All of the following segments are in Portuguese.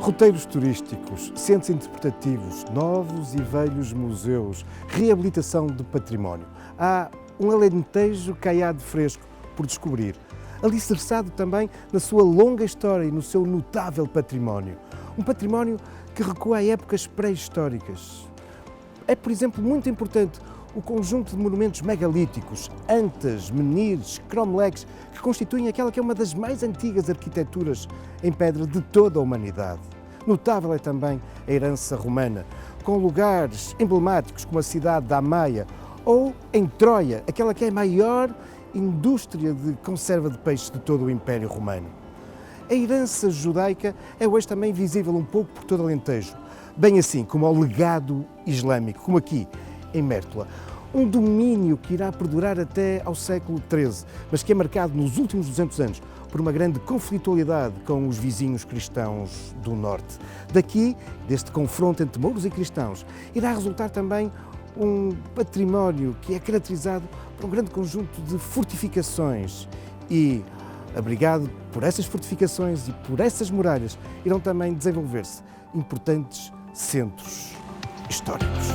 Roteiros turísticos, centros interpretativos, novos e velhos museus, reabilitação de património. Há um Alentejo caiado fresco por descobrir, alicerçado também na sua longa história e no seu notável património. Um património que recua a épocas pré-históricas. É, por exemplo, muito importante o conjunto de monumentos megalíticos, antas, menires, cromlechs, que constituem aquela que é uma das mais antigas arquiteturas em pedra de toda a humanidade. Notável é também a herança romana, com lugares emblemáticos como a cidade da Amaia ou em Troia, aquela que é a maior indústria de conserva de peixe de todo o Império Romano. A herança judaica é hoje também visível um pouco por todo o Alentejo, bem assim como ao legado islâmico, como aqui em Mértola. Um domínio que irá perdurar até ao século XIII, mas que é marcado nos últimos 200 anos por uma grande conflitualidade com os vizinhos cristãos do Norte. Daqui, deste confronto entre mouros e cristãos, irá resultar também um património que é caracterizado por um grande conjunto de fortificações e, abrigado por essas fortificações e por essas muralhas, irão também desenvolver-se importantes centros históricos.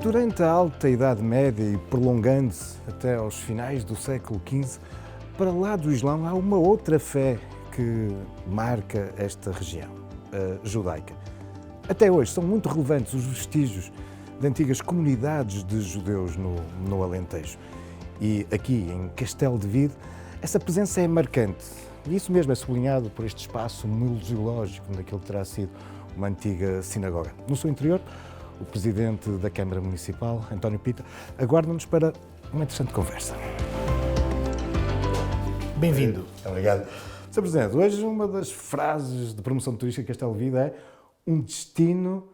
Durante a Alta Idade Média e prolongando-se até aos finais do século XV, para lá do Islão há uma outra fé que marca esta região, a judaica. Até hoje são muito relevantes os vestígios de antigas comunidades de judeus no Alentejo. E aqui, em Castelo de Vide, essa presença é marcante. E isso mesmo é sublinhado por este espaço museológico naquilo que terá sido uma antiga sinagoga. No seu interior, o Presidente da Câmara Municipal, António Pita, aguarda-nos para uma interessante conversa. Bem-vindo. Obrigado. Sr. Presidente, hoje uma das frases de promoção turística de Castelo de Vide é um destino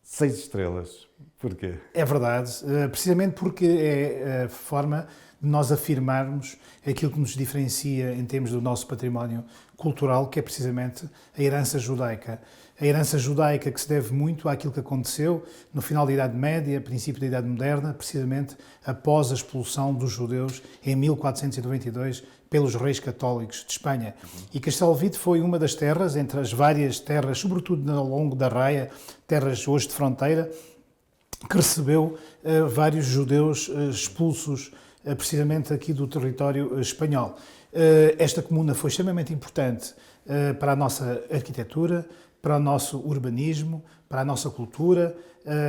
6 estrelas. Porquê? É verdade, precisamente porque é a forma de nós afirmarmos aquilo que nos diferencia em termos do nosso património cultural, que é precisamente a herança judaica. A herança judaica que se deve muito àquilo que aconteceu no final da Idade Média, princípio da Idade Moderna, precisamente após a expulsão dos judeus em 1492 pelos reis católicos de Espanha. E Castelo de Vide foi uma das terras, entre as várias terras, sobretudo ao longo da Raia, terras hoje de fronteira, que recebeu vários judeus expulsos precisamente aqui do território espanhol. Esta comuna foi extremamente importante para a nossa arquitetura, para o nosso urbanismo, para a nossa cultura,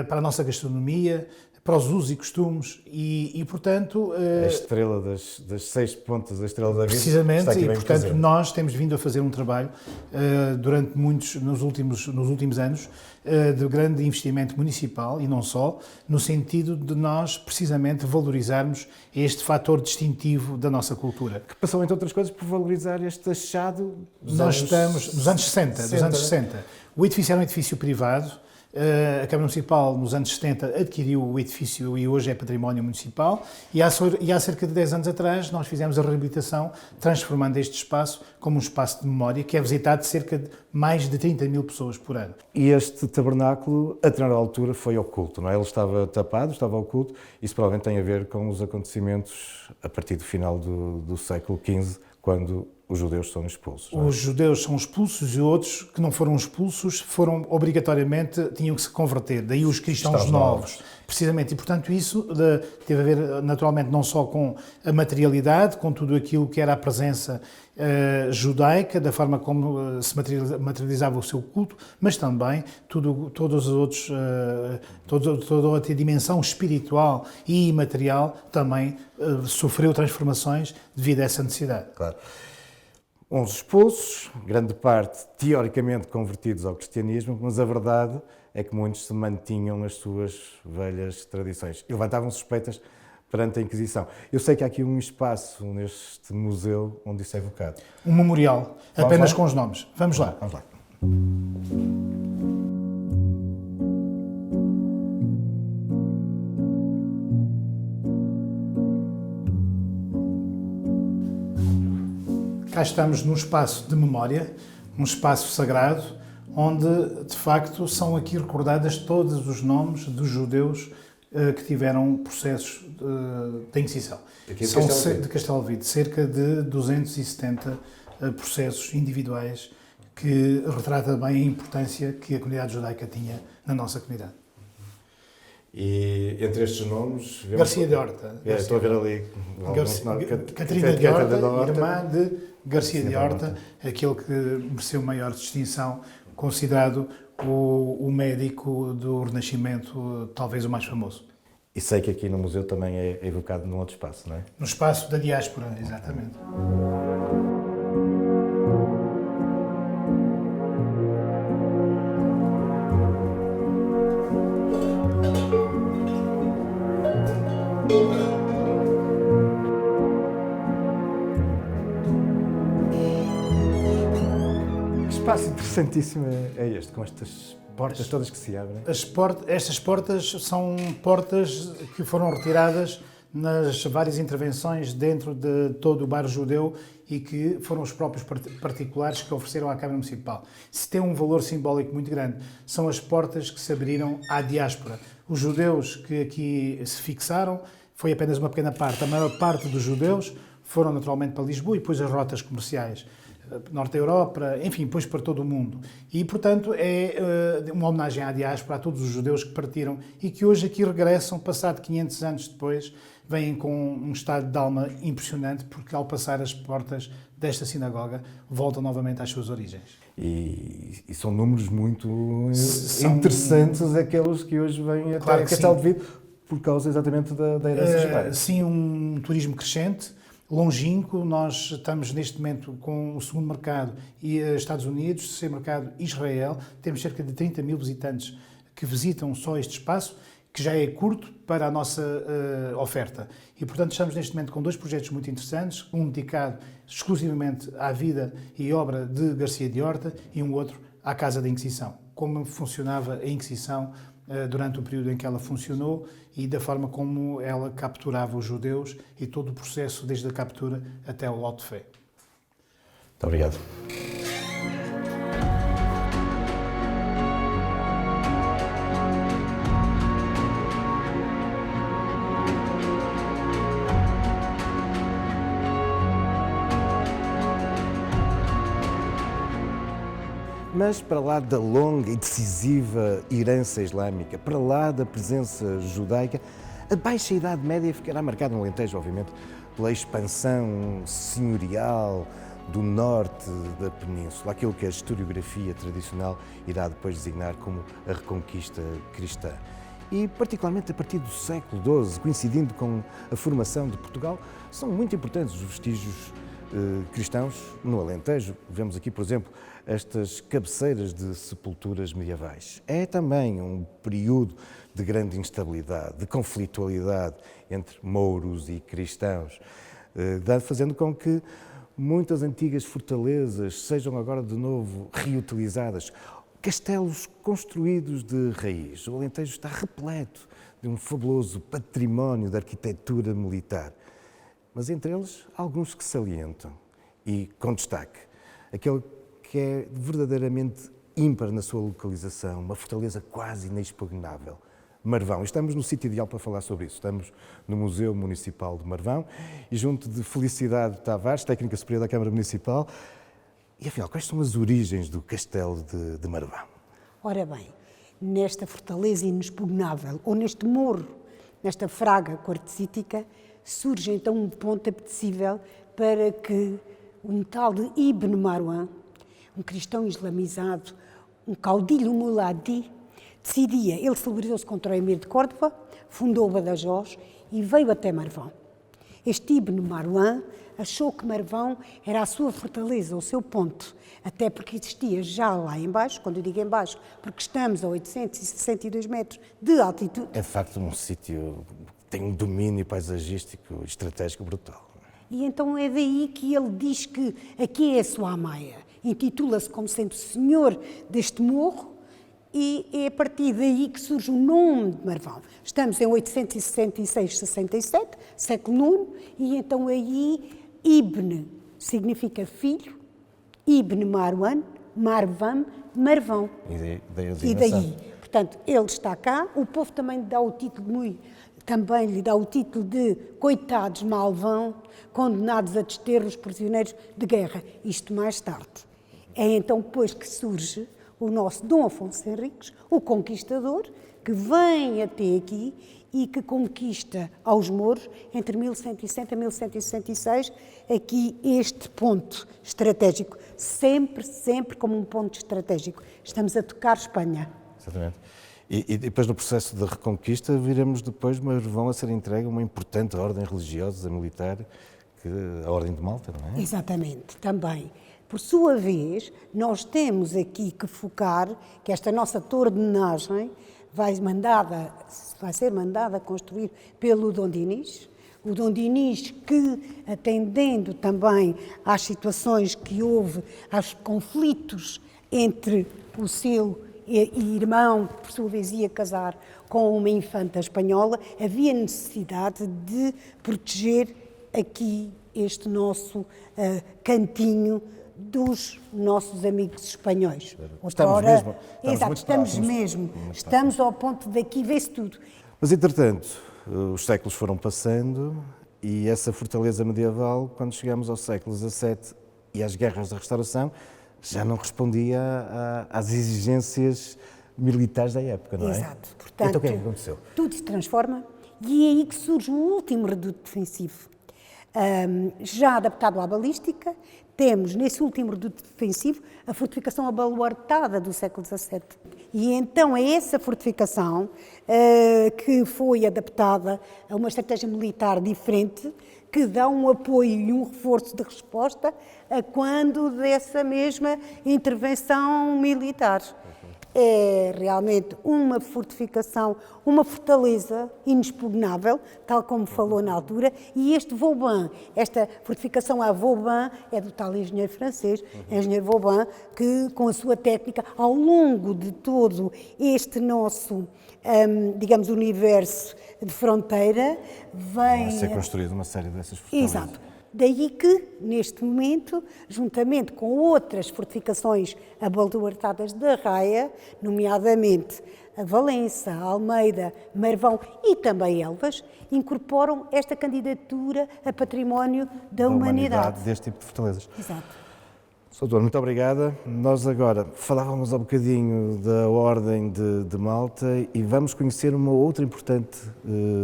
para a nossa gastronomia, para os usos e costumes e portanto... A estrela das 6 pontas, a estrela da vida. Precisamente, e portanto nós temos vindo a fazer um trabalho durante nos últimos anos de grande investimento municipal e não só, no sentido de nós precisamente valorizarmos este fator distintivo da nossa cultura. Que passou, entre outras coisas, por valorizar este achado Nós estamos nos anos 60. O edifício era um edifício privado. A Câmara Municipal, nos anos 70, adquiriu o edifício e hoje é património municipal e há cerca de 10 anos atrás nós fizemos a reabilitação, transformando este espaço como um espaço de memória que é visitado cerca de mais de 30 mil pessoas por ano. E este tabernáculo, a determinada altura, foi oculto, não é? Ele estava tapado, estava oculto. Isso provavelmente tem a ver com os acontecimentos a partir do final do século XV, quando os judeus são expulsos. Os judeus são expulsos e outros que não foram expulsos foram obrigatoriamente, tinham que se converter, daí os cristãos novos. Precisamente, e portanto isso teve a ver naturalmente não só com a materialidade, com tudo aquilo que era a presença judaica, da forma como se materializava o seu culto, mas também todos os outros, toda a dimensão espiritual e imaterial também sofreu transformações devido a essa necessidade. Claro. 11 expulsos, grande parte teoricamente convertidos ao cristianismo, mas a verdade é que muitos se mantinham nas suas velhas tradições. E levantavam suspeitas perante a Inquisição. Eu sei que há aqui um espaço neste museu onde isso é evocado. Um memorial, apenas com os nomes. Vamos lá. Vamos lá. Cá estamos num espaço de memória, um espaço sagrado, onde, de facto, são aqui recordadas todos os nomes dos judeus que tiveram processos de Inquisição. De Castelo Alvide, cerca de 270 processos individuais, que retrata bem a importância que a comunidade judaica tinha na nossa comunidade. E entre estes nomes... Garcia de Horta. Estou a ver ali... Catarina de Horta, irmã de Garcia de Horta, aquele que mereceu maior distinção, considerado o médico do Renascimento, talvez o mais famoso. E sei que aqui no museu também é evocado num outro espaço, não é? No espaço da diáspora, exatamente. Que espaço interessantíssimo é este, com estas portas todas que se abrem. Estas portas são portas que foram retiradas nas várias intervenções dentro de todo o bairro judeu e que foram os próprios particulares que ofereceram à Câmara Municipal. Isso tem um valor simbólico muito grande. São as portas que se abriram à diáspora. Os judeus que aqui se fixaram foi apenas uma pequena parte. A maior parte dos judeus foram naturalmente para Lisboa e depois as rotas comerciais. Norte da Europa, enfim, depois para todo o mundo. E, portanto, é uma homenagem à diáspora, a todos os judeus que partiram e que hoje aqui regressam, passado 500 anos depois, vêm com um estado de alma impressionante, porque ao passar as portas desta sinagoga, voltam novamente às suas origens. E são números muito interessantes, aqueles que hoje vêm até Castelo de Vide, por causa exatamente da herança judaica. Sim, um turismo crescente, longínquo. Nós estamos neste momento com o segundo mercado e Estados Unidos, terceiro mercado Israel. Temos cerca de 30 mil visitantes que visitam só este espaço, que já é curto para a nossa oferta. E, portanto, estamos neste momento com dois projetos muito interessantes, um dedicado exclusivamente à vida e obra de Garcia de Horta e um outro à Casa da Inquisição. Como funcionava a Inquisição durante o período em que ela funcionou e da forma como ela capturava os judeus e todo o processo desde a captura até o auto de fé. Muito obrigado. Mas para lá da longa e decisiva herança islâmica, para lá da presença judaica, a baixa Idade Média ficará marcada no Alentejo, obviamente, pela expansão senhorial do norte da península, aquilo que a historiografia tradicional irá depois designar como a Reconquista cristã. E, particularmente a partir do século XII, coincidindo com a formação de Portugal, são muito importantes os vestígios cristãos no Alentejo. Vemos aqui, por exemplo, estas cabeceiras de sepulturas medievais. É também um período de grande instabilidade, de conflitualidade entre mouros e cristãos, fazendo com que muitas antigas fortalezas sejam agora de novo reutilizadas. Castelos construídos de raiz. O Alentejo está repleto de um fabuloso património de arquitetura militar. Mas entre eles, alguns que salientam e com destaque. Aquele que é verdadeiramente ímpar na sua localização, uma fortaleza quase inexpugnável. Marvão. Estamos no sítio ideal para falar sobre isso. Estamos no Museu Municipal de Marvão e junto de Felicidade Tavares, técnica superior da Câmara Municipal. E afinal, quais são as origens do Castelo de Marvão? Ora bem, nesta fortaleza inexpugnável, ou neste morro, nesta fraga quartzítica, surge então um ponto apetecível para que um tal de Ibn Marwan, um cristão islamizado, um caudilho muladi, decidia, ele celebrizou-se contra o Emir de Córdoba, fundou Badajoz e veio até Marvão. Este Ibn Marwan achou que Marvão era a sua fortaleza, o seu ponto, até porque existia já lá embaixo, quando eu digo embaixo, porque estamos a 862 metros de altitude. É de facto um sítio tem um domínio paisagístico e estratégico brutal. E então é daí que ele diz que aqui é Soa Maia. Intitula-se como sendo senhor deste morro e é a partir daí que surge o nome de Marvão. Estamos em 866-67, século IX, e então aí Ibn significa filho, Ibn Marwan, Marwan, Marvão. E daí a E designação. daí, portanto, ele está cá, o povo também lhe dá o título de coitados malvão, condenados a desterro os prisioneiros de guerra. Isto mais tarde. É então depois que surge o nosso Dom Afonso Henriques, o conquistador, que vem até aqui e que conquista aos mouros, entre 1160 e 1166, aqui este ponto estratégico. Sempre como um ponto estratégico. Estamos a tocar Espanha. Exatamente. E depois no processo da reconquista viremos depois Marvão a ser entregue a uma importante ordem religiosa, militar, a Ordem de Malta, não é? Exatamente, também. Por sua vez, nós temos aqui que focar que esta nossa torre de homenagem vai ser mandada a construir pelo Dom Dinis. O Dom Dinis que, atendendo também às situações que houve, aos conflitos entre o seu irmão, que por sua vez ia casar com uma infanta espanhola, havia necessidade de proteger aqui este nosso cantinho dos nossos amigos espanhóis. Estamos mesmo, Exato, muito estamos próximos. mesmo. Estamos ao ponto de aqui vê-se tudo. Mas, entretanto, os séculos foram passando e essa fortaleza medieval, quando chegamos ao século XVII e às guerras da Restauração, já não respondia às exigências militares da época, não é? Exato. Portanto, então o que é que aconteceu? tudo se transforma e é aí que surge o último reduto defensivo. Já adaptado à balística, temos nesse último reduto defensivo a fortificação abaluartada do século XVII. E então é essa fortificação que foi adaptada a uma estratégia militar diferente, que dá um apoio e um reforço de resposta a quando dessa mesma intervenção militar. É realmente uma fortificação, uma fortaleza inexpugnável, tal como falou na altura, e este Vauban, esta fortificação à Vauban, é do tal engenheiro francês, engenheiro Vauban, que com a sua técnica, ao longo de todo este nosso, digamos, universo de fronteira, vem... A ser construída uma série dessas fortalezas. Exato. Daí que, neste momento, juntamente com outras fortificações abaluartadas da Raia, nomeadamente a Valença, a Almeida, Marvão e também Elvas, incorporam esta candidatura a património da humanidade. Deste tipo de fortalezas. Exato. Doutor, muito obrigada. Nós agora falávamos um bocadinho da Ordem de Malta e vamos conhecer uma outra importante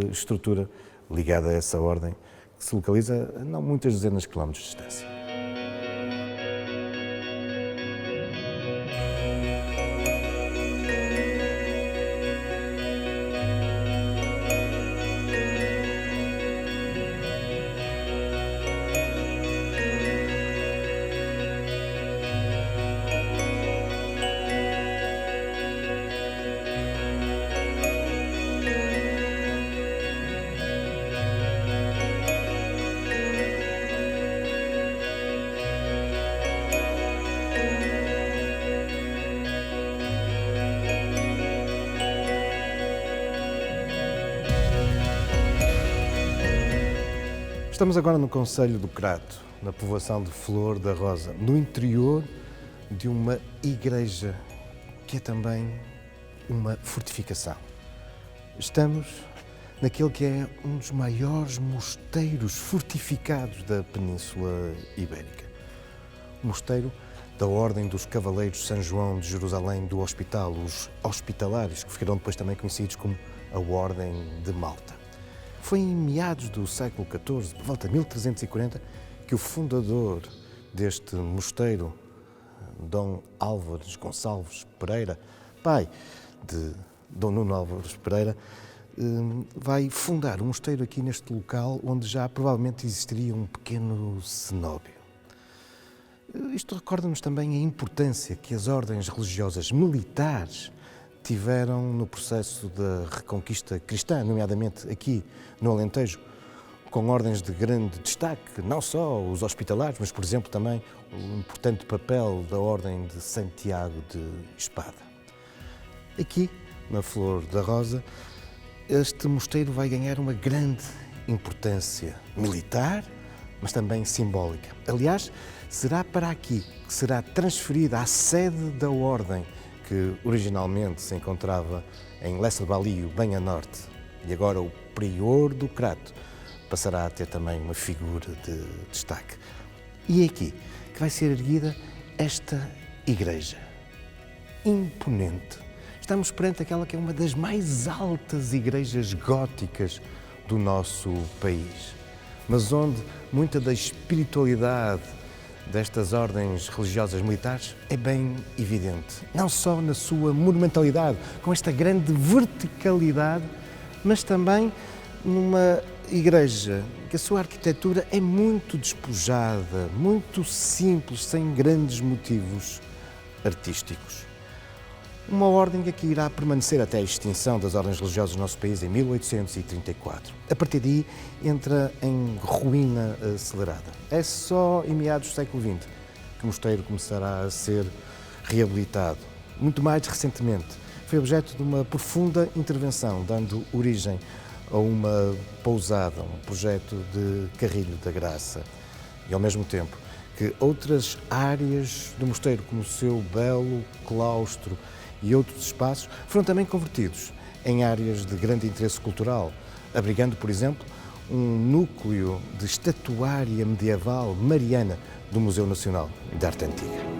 estrutura ligada a essa ordem, que se localiza a não muitas dezenas de quilómetros de distância. Estamos agora no concelho do Crato, na povoação de Flor da Rosa, no interior de uma igreja que é também uma fortificação. Estamos naquele que é um dos maiores mosteiros fortificados da Península Ibérica. O mosteiro da Ordem dos Cavaleiros São João de Jerusalém do Hospital, os Hospitalários, que ficaram depois também conhecidos como a Ordem de Malta. Foi em meados do século XIV, por volta de 1340, que o fundador deste mosteiro, Dom Álvares Gonçalves Pereira, pai de Dom Nuno Álvares Pereira, vai fundar um mosteiro aqui neste local, onde já provavelmente existiria um pequeno cenóbio. Isto recorda-nos também a importância que as ordens religiosas militares tiveram no processo da reconquista cristã, nomeadamente aqui no Alentejo, com ordens de grande destaque, não só os hospitalares, mas, por exemplo, também o importante papel da Ordem de Santiago de Espada. Aqui, na Flor da Rosa, este mosteiro vai ganhar uma grande importância militar, mas também simbólica. Aliás, será para aqui que será transferida a sede da Ordem, que originalmente se encontrava em Lessa de Balio, bem a norte, e agora o prior do Crato passará a ter também uma figura de destaque. E é aqui que vai ser erguida esta igreja, imponente. Estamos perante aquela que é uma das mais altas igrejas góticas do nosso país, mas onde muita da espiritualidade destas ordens religiosas militares é bem evidente. Não só na sua monumentalidade, com esta grande verticalidade, mas também numa igreja que a sua arquitetura é muito despojada, muito simples, sem grandes motivos artísticos. Uma ordem que irá permanecer até a extinção das ordens religiosas no nosso país em 1834. A partir daí entra em ruína acelerada. É só em meados do século XX que o mosteiro começará a ser reabilitado. Muito mais recentemente, foi objeto de uma profunda intervenção, dando origem a uma pousada, um projeto de Carrilho da Graça. E ao mesmo tempo que outras áreas do mosteiro, como o seu belo claustro e outros espaços, foram também convertidos em áreas de grande interesse cultural, abrigando, por exemplo, um núcleo de estatuária medieval mariana do Museu Nacional de Arte Antiga.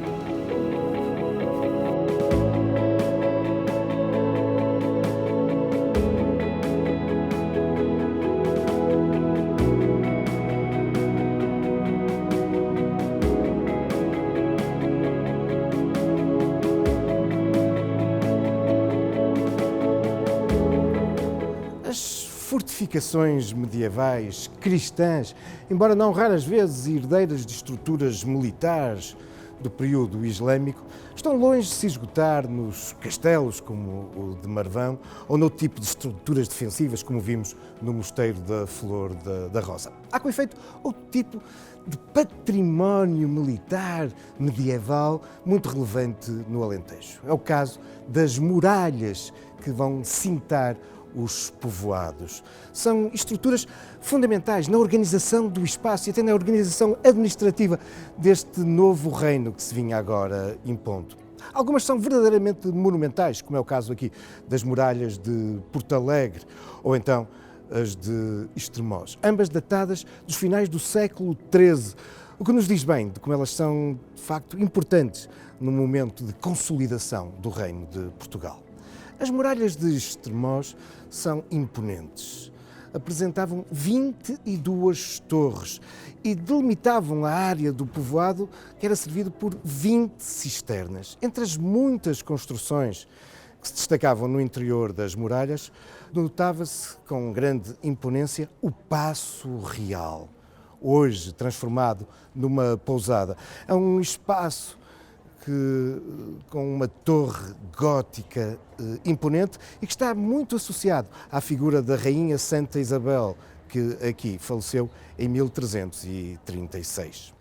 Fortificações medievais, cristãs, embora não raras vezes herdeiras de estruturas militares do período islâmico, estão longe de se esgotar nos castelos como o de Marvão ou no tipo de estruturas defensivas como vimos no Mosteiro da Flor da Rosa. Há, com efeito, outro tipo de património militar medieval muito relevante no Alentejo. É o caso das muralhas que vão cintar os povoados. São estruturas fundamentais na organização do espaço e até na organização administrativa deste novo reino que se vinha agora impondo. Algumas são verdadeiramente monumentais, como é o caso aqui das muralhas de Porto Alegre ou então as de Estremoz, ambas datadas dos finais do século XIII, o que nos diz bem de como elas são, de facto, importantes no momento de consolidação do reino de Portugal. As muralhas de Estremoz são imponentes. Apresentavam 22 torres e delimitavam a área do povoado que era servido por 20 cisternas. Entre as muitas construções que se destacavam no interior das muralhas, notava-se com grande imponência o Paço Real, hoje transformado numa pousada. É um espaço com uma torre gótica imponente e que está muito associado à figura da Rainha Santa Isabel, que aqui faleceu em 1336.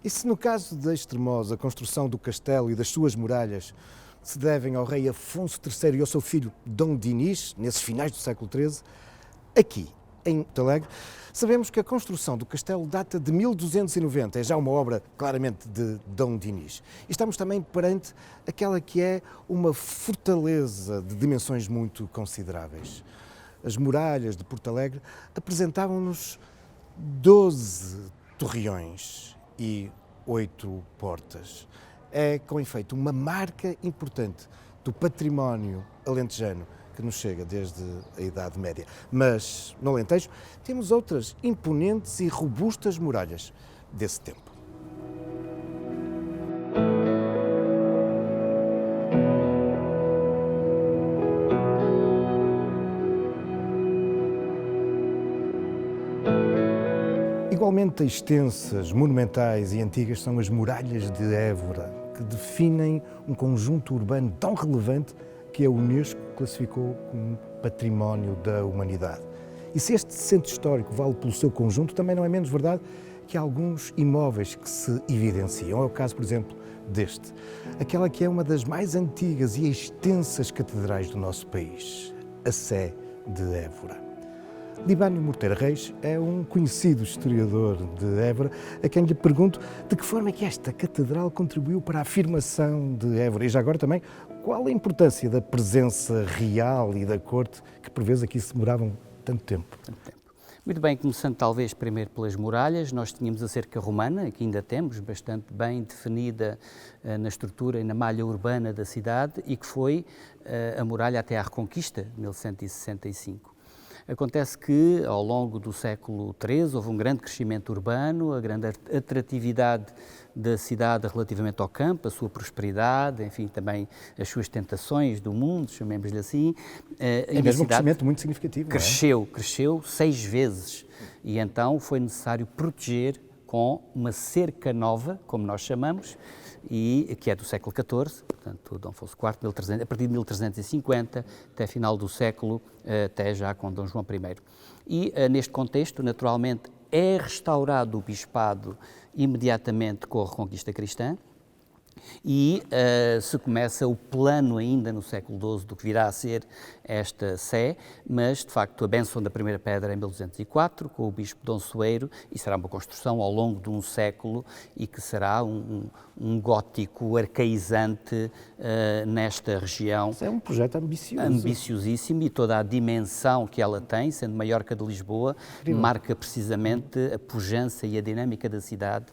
E se no caso de Estremoz a construção do castelo e das suas muralhas se devem ao rei Afonso III e ao seu filho Dom Dinis, nesses finais do século XIII, aqui, em Porto Alegre, sabemos que a construção do castelo data de 1290, é já uma obra claramente de Dom Dinis. E estamos também perante aquela que é uma fortaleza de dimensões muito consideráveis. As muralhas de Porto Alegre apresentavam-nos 12 torreões e 8 portas. É, com efeito, uma marca importante do património alentejano que nos chega desde a Idade Média. Mas, no Alentejo, temos outras imponentes e robustas muralhas desse tempo. Igualmente extensas, monumentais e antigas são as muralhas de Évora, que definem um conjunto urbano tão relevante que a Unesco classificou como Património da Humanidade. E se este centro histórico vale pelo seu conjunto, também não é menos verdade que há alguns imóveis que se evidenciam. É o caso, por exemplo, deste. Aquela que é uma das mais antigas e extensas catedrais do nosso país, a Sé de Évora. Libânio Morteira Reis é um conhecido historiador de Évora, a quem lhe pergunto de que forma é que esta catedral contribuiu para a afirmação de Évora e já agora também qual a importância da presença real e da corte que por vezes aqui se demoravam tanto tempo. Muito bem, começando talvez primeiro pelas muralhas, nós tínhamos a cerca romana, que ainda temos, bastante bem definida na estrutura e na malha urbana da cidade e que foi a muralha até à Reconquista, de 1165. Acontece que, ao longo do século XIII, houve um grande crescimento urbano, a grande atratividade da cidade relativamente ao campo, a sua prosperidade, enfim, também as suas tentações do mundo, chamemos-lhe assim. É mesmo um crescimento muito significativo, Cresceu 6 vezes e então foi necessário proteger com uma cerca nova, como nós chamamos, e que é do século XIV, portanto, Dom Afonso IV, a partir de 1350, até final do século, até já com Dom João I. E, neste contexto, naturalmente, é restaurado o bispado imediatamente com a Reconquista Cristã e se começa o plano ainda no século XII do que virá a ser esta Sé, mas de facto a bênção da primeira pedra em 1204 com o bispo Dom Soeiro e será uma construção ao longo de um século e que será um gótico arcaizante nesta região. Isso é um projeto ambicioso. Ambiciosíssimo e toda a dimensão que ela tem, sendo maior que a de Lisboa, marca precisamente a pujança e a dinâmica da cidade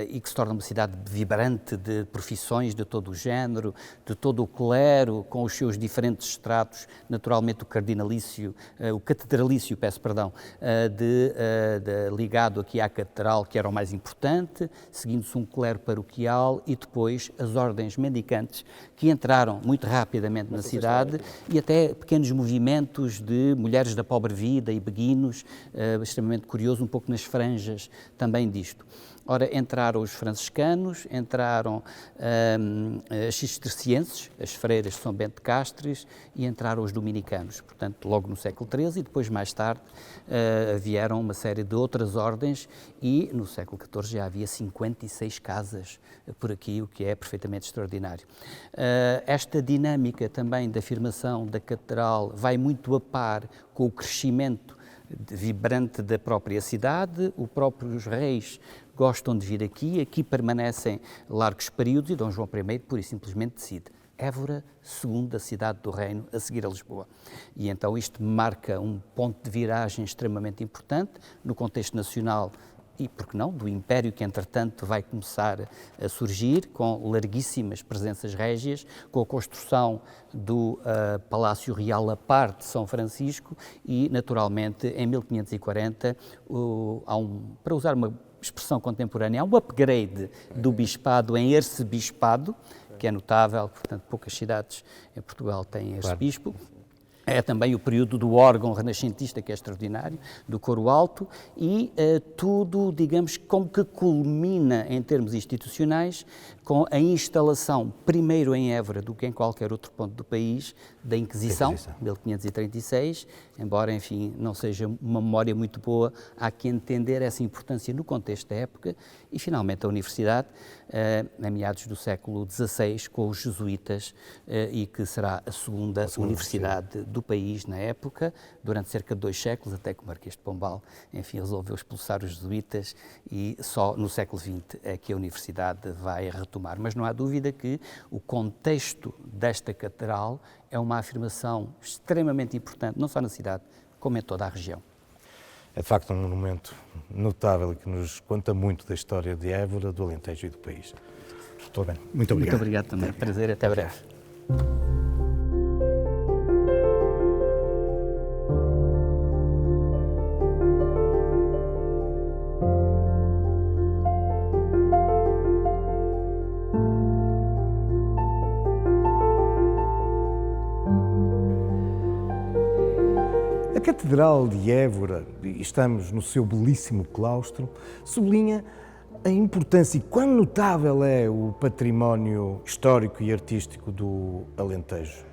e que se torna uma cidade vibrante de profissões de todo o género, de todo o clero, com os seus diferentes estratos, naturalmente o cardinalício, o catedralício, peço perdão, ligado aqui à catedral, que era o mais importante, seguindo-se um clero paroquial e depois as ordens mendicantes que entraram muito rapidamente na cidade e até pequenos movimentos de mulheres da pobre vida e beguinos, extremamente curioso, um pouco nas franjas também disto. Ora, entraram os franciscanos, entraram as cistercienses, as freiras de São Bento de Castres e entraram os dominicanos, portanto, logo no século XIII e depois, mais tarde, vieram uma série de outras ordens e no século XIV já havia 56 casas por aqui, o que é perfeitamente extraordinário. Esta dinâmica também da afirmação da catedral vai muito a par com o crescimento vibrante da própria cidade, os próprios reis gostam de vir aqui permanecem largos períodos e Dom João I pura e simplesmente decide Évora, segunda cidade do reino, a seguir a Lisboa. E então isto marca um ponto de viragem extremamente importante no contexto nacional e, por que não, do Império que, entretanto, vai começar a surgir com larguíssimas presenças régias, com a construção do Palácio Real a par de São Francisco e, naturalmente, em 1540, para usar uma expressão contemporânea, há um upgrade do bispado em arcebispado, que é notável, portanto, poucas cidades em Portugal têm arcebispo. Claro. É também o período do órgão renascentista, que é extraordinário, do coro alto, e tudo, digamos, como que culmina em termos institucionais com a instalação, primeiro em Évora do que em qualquer outro ponto do país, da Inquisição, 1536, embora, enfim, não seja uma memória muito boa, há que entender essa importância no contexto da época, e finalmente a Universidade, a meados do século XVI, com os jesuítas, e que será a segunda universidade do país na época, durante cerca de 2 séculos, até que o Marquês de Pombal, enfim, resolveu expulsar os jesuítas e só no século XX é que a Universidade vai retomar. Mas não há dúvida que o contexto desta catedral é uma afirmação extremamente importante, não só na cidade, como em toda a região. É de facto um monumento notável que nos conta muito da história de Évora, do Alentejo e do país. Estou bem. Muito obrigado. Muito obrigado também. Prazer, até breve. A Catedral de Évora, e estamos no seu belíssimo claustro, sublinha a importância e quão notável é o património histórico e artístico do Alentejo.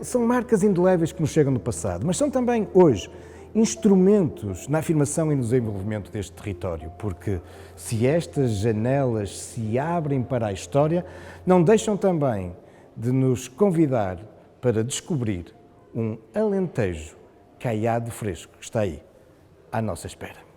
São marcas indeléveis que nos chegam do passado, mas são também, hoje, instrumentos na afirmação e no desenvolvimento deste território, porque se estas janelas se abrem para a história, não deixam também de nos convidar para descobrir um Alentejo caiado fresco que está aí, à nossa espera.